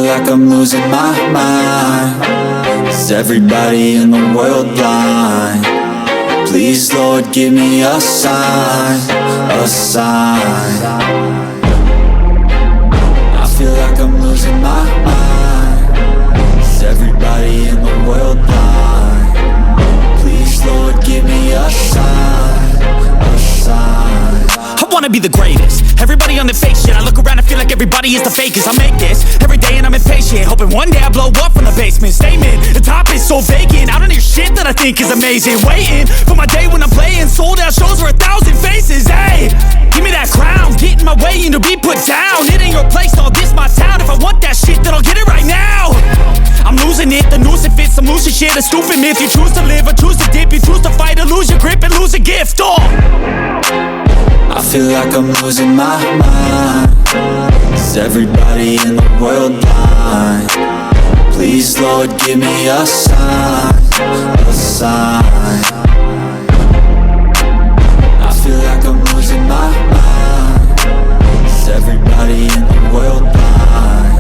like I'm losing my mind. Is everybody in the world blind? Please, Lord, give me a sign, a sign. I feel like I'm losing my mind. Is everybody in the world blind? Please, Lord, give me a sign, a sign. I wanna be the greatest. Everybody on the fake shit. I look around and feel like everybody is the fakest. I make this every day and I'm impatient, hoping one day I blow up from the basement. Statement, the top is so vacant. I don't hear shit that I think is amazing. Waiting for my day when I'm playing sold out shows for 1,000 faces. Hey, give me that crown, get in my way and to be put down. It ain't your place, all this my town. If I want that shit, then I'll get it right now. I'm losing it, the noose it fits, I'm losing shit. A stupid myth, you choose to live or choose to dip. You choose to fight or lose your grip and lose a gift. Oh, I feel like I'm losing my mind. Is everybody in the world blind? Please, Lord, give me a sign, a sign. I feel like I'm losing my mind. Is everybody in the world blind?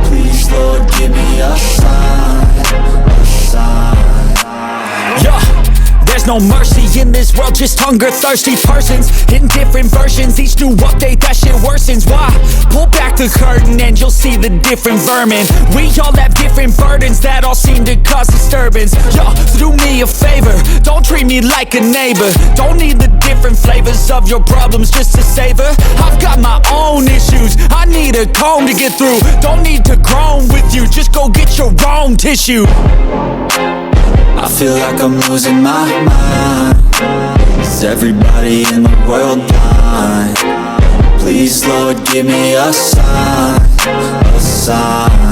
Please, Lord, give me a sign, a sign. yeah. There's no mercy in this world, just hunger-thirsty persons in different versions. Each new update, that shit worsens. Why? Pull back the curtain and you'll see the different vermin. We all have different burdens that all seem to cause disturbance. Yo, so do me a favor, don't treat me like a neighbor. Don't need the different flavors of your problems just to savor. I've got my own issues, I need a comb to get through. Don't need to groan with you, just go get your own tissue. I feel like I'm losing my mind. Is everybody in the world blind? Please, Lord, give me a sign, a sign.